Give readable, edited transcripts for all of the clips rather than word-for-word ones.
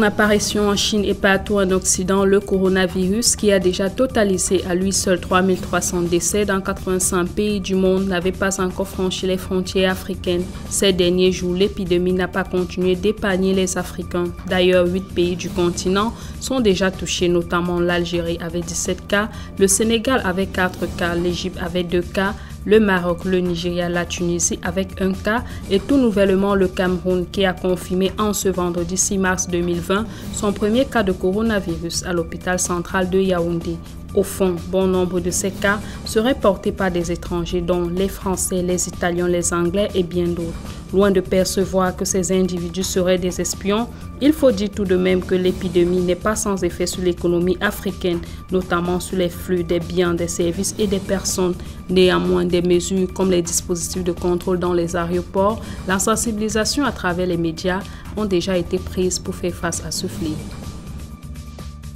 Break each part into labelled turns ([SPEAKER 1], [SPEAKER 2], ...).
[SPEAKER 1] son apparition en Chine et partout en Occident, le coronavirus, qui a déjà totalisé à lui seul 3300 décès dans 85 pays du monde, n'avait pas encore franchi les frontières africaines. Ces derniers jours, l'épidémie n'a pas continué d'épargner les Africains. D'ailleurs, 8 pays du continent sont déjà touchés, notamment l'Algérie avec 17 cas, le Sénégal avec 4 cas, l'Égypte avec 2 cas, le Maroc, le Nigeria, la Tunisie avec 1 cas et tout nouvellement le Cameroun qui a confirmé en ce vendredi 6 mars 2020 son premier cas de coronavirus à l'hôpital central de Yaoundé. Au fond, bon nombre de ces cas seraient portés par des étrangers dont les Français, les Italiens, les Anglais et bien d'autres. Loin de percevoir que ces individus seraient des espions, il faut dire tout de même que l'épidémie n'est pas sans effet sur l'économie africaine, notamment sur les flux des biens, des services et des personnes. Néanmoins, des mesures comme les dispositifs de contrôle dans les aéroports, la sensibilisation à travers les médias ont déjà été prises pour faire face à ce fléau.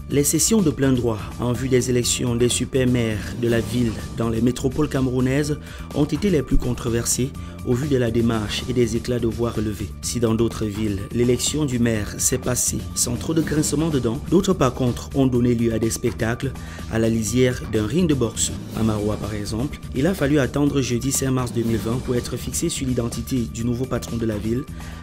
[SPEAKER 2] Les sessions de plein droit en vue des élections des super-maires de la ville dans les métropoles camerounaises ont été les plus controversées au vu de la démarche et des éclats de voix relevés. Si dans d'autres villes, l'élection du maire s'est passée sans trop de grincement de dents, d'autres par contre ont donné lieu à des spectacles à la lisière d'un ring de boxe. À Maroua par exemple, il a fallu attendre jeudi 5 mars 2020 pour être fixé sur l'identité du nouveau patron de la ville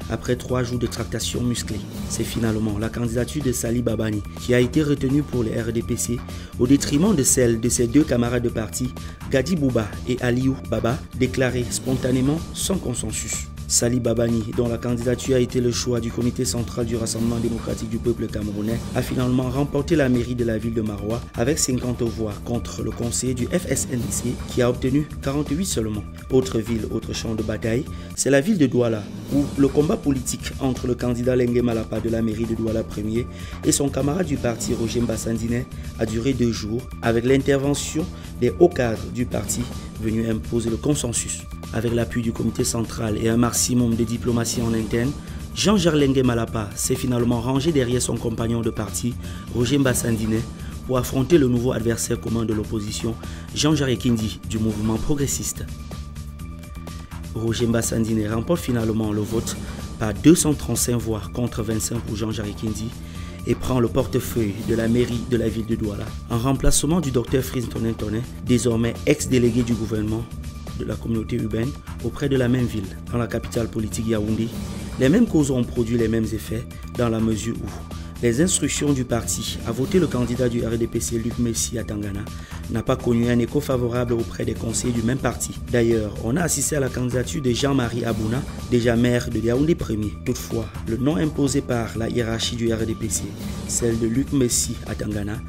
[SPEAKER 2] après 3 jours de tractations musclées. C'est finalement la candidature de Sali Babani qui a été retenue pour les RDPC au détriment de celle de ses 2 camarades de parti, Gadi Bouba et Aliou Baba, déclarés spontanément sans consensus. Sali Babani, dont la candidature a été le choix du comité central du Rassemblement démocratique du peuple camerounais, a finalement remporté la mairie de la ville de Maroua avec 50 voix contre le conseiller du FSNC qui a obtenu 48 seulement. Autre ville, autre champ de bataille, c'est la ville de Douala où le combat politique entre le candidat Lengue Malapa de la mairie de Douala Premier et son camarade du parti Roger Mbassandine a duré 2 jours avec l'intervention des hauts cadres du parti venus imposer le consensus. Avec l'appui du comité central et un maximum de diplomatie en interne, Jean-Jacques Lengue Malapa s'est finalement rangé derrière son compagnon de parti, Roger Mbassandine, pour affronter le nouveau adversaire commun de l'opposition, Jean-Jacques Ekindi du mouvement progressiste. Roger Mbassandine remporte finalement le vote par 235 voix contre 25 pour Jean-Jacques Ekindi et prend le portefeuille de la mairie de la ville de Douala, en remplacement du docteur Fritz Tonin, désormais ex-délégué du gouvernement de la communauté urbaine auprès de la même ville. Dans la capitale politique Yaoundé, les mêmes causes ont produit les mêmes effets dans la mesure où les instructions du parti à voter le candidat du RDPC Luc Messi à Tangana n'a pas connu un écho favorable auprès des conseillers du même parti. D'ailleurs, on a assisté à la candidature de Jean-Marie Abouna, déjà maire de Yaoundé Premier. Toutefois, le nom imposé par la hiérarchie du RDPC, celle de Luc Messi à Tangana,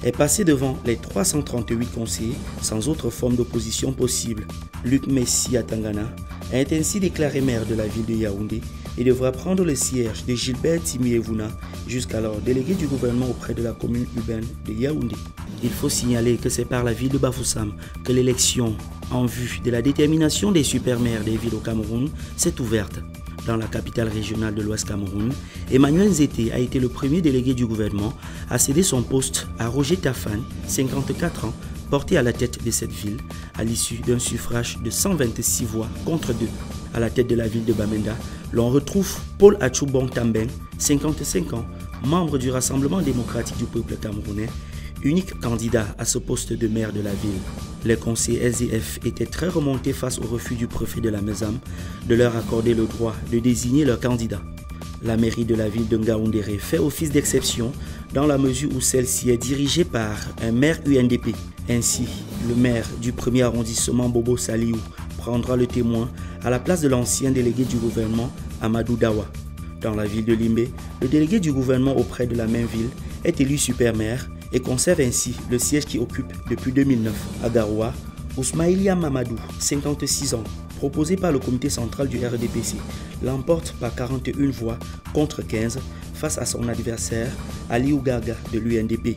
[SPEAKER 2] est passé devant les 338 conseillers sans autre forme d'opposition possible. Luc Messi à Tangana est ainsi déclaré maire de la ville de Yaoundé et devra prendre le siège de Gilbert Timi-Evuna, jusqu'alors délégué du gouvernement auprès de la commune urbaine de Yaoundé. Il faut signaler que c'est par la ville de Bafoussam que l'élection en vue de la détermination des super-maires des villes au Cameroun s'est ouverte. Dans la capitale régionale de l'Ouest Cameroun, Emmanuel Nzete a été le premier délégué du gouvernement à céder son poste à Roger Tafan, 54 ans, porté à la tête de cette ville, à l'issue d'un suffrage de 126 voix contre 2. À la tête de la ville de Bamenda, l'on retrouve Paul Achoubong Tambeng, 55 ans, membre du Rassemblement démocratique du peuple camerounais, unique candidat à ce poste de maire de la ville. Les conseillers SDF étaient très remontés face au refus du préfet de la Mesam de leur accorder le droit de désigner leur candidat. La mairie de la ville de Ngaoundéré fait office d'exception dans la mesure où celle-ci est dirigée par un maire UNDP. Ainsi, le maire du 1er arrondissement Bobo Saliou prendra le témoin à la place de l'ancien délégué du gouvernement Amadou Dawa. Dans la ville de Limbé, le délégué du gouvernement auprès de la même ville est élu super-maire et conserve ainsi le siège qu'il occupe depuis 2009. À Garoua, Ousmaïlia Mamadou, 56 ans, proposé par le comité central du RDPC, l'emporte par 41 voix contre 15 face à son adversaire Aliou Gaga de l'UNDP.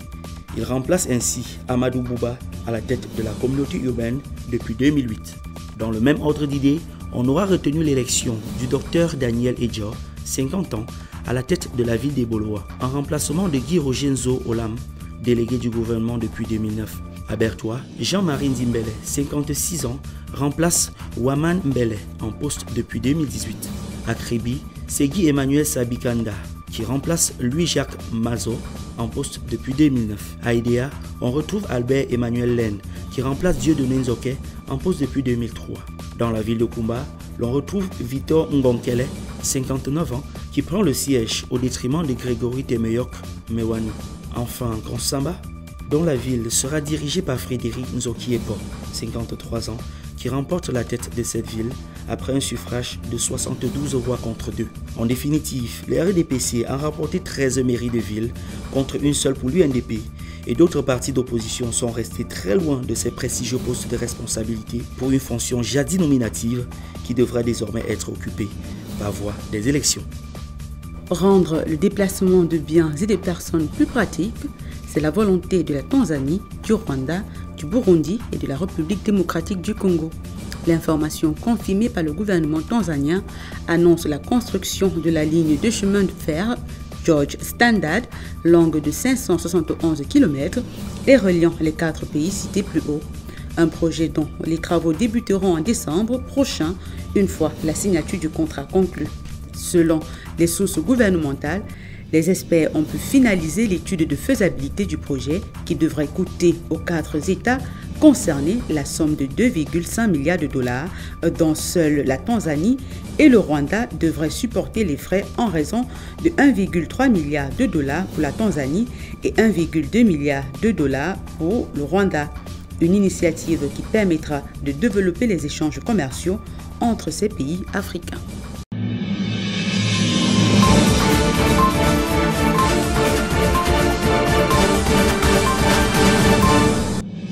[SPEAKER 2] Il remplace ainsi Amadou Bouba à la tête de la communauté urbaine depuis 2008. Dans le même ordre d'idées, on aura retenu l'élection du docteur Daniel Edjor, 50 ans, à la tête de la ville des Bolois, en remplacement de Guy Rogenzo Olam, délégué du gouvernement depuis 2009. À Bertois, Jean-Marie Nzimbele, 56 ans, remplace Waman Mbele en poste depuis 2018. À Kribi, c'est Guy Emmanuel Sabikanda qui remplace Louis-Jacques Mazot en poste depuis 2009. À IDEA, on retrouve Albert Emmanuel Lène qui remplace Dieudonné Nzoké en poste depuis 2003. Dans la ville de Kumba, l'on retrouve Victor Ngonkele, 59 ans, qui prend le siège au détriment de Grégory Temeyok Mewani. Enfin, Grand Samba, dont la ville sera dirigée par Frédéric Nzokiepo, 53 ans, qui remporte la tête de cette ville après un suffrage de 72 voix contre 2. En définitive, le RDPC a remporté 13 mairies de ville contre une seule pour l'UNDP et d'autres partis d'opposition sont restés très loin de ces prestigieux postes de responsabilité pour une fonction jadis nominative qui devra désormais être occupée par voie des élections.
[SPEAKER 3] Rendre le déplacement de biens et des personnes plus pratique, c'est la volonté de la Tanzanie, du Rwanda, du Burundi et de la République démocratique du Congo. L'information confirmée par le gouvernement tanzanien annonce la construction de la ligne de chemin de fer George Standard, longue de 571 km et reliant les 4 pays cités plus haut. Un projet dont les travaux débuteront en décembre prochain, une fois la signature du contrat conclue. Selon les sources gouvernementales, les experts ont pu finaliser l'étude de faisabilité du projet qui devrait coûter aux 4 États concernés la somme de 2,5 milliards de dollars, dont seule la Tanzanie et le Rwanda devraient supporter les frais en raison de 1,3 milliard de dollars pour la Tanzanie et 1,2 milliard de dollars pour le Rwanda. Une initiative qui permettra de développer les échanges commerciaux entre ces pays africains.